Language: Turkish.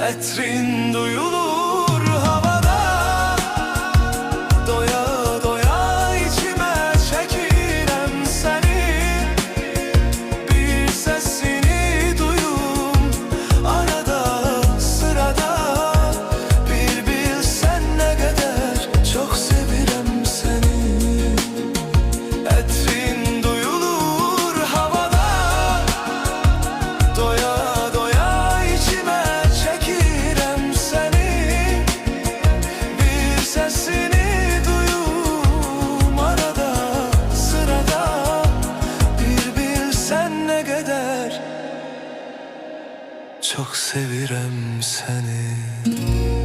Etrin duyulur havada, doya doya içime çekirem seni. Bir sesini duyum arada sırada. Bir bilsen ne kadar çok sevirem seni. Etrin duyulur havada, doya doya içime çekirem seni. Bir sesini duyum arada sırada. Bir bilsen ne kadar çok sevirem seni.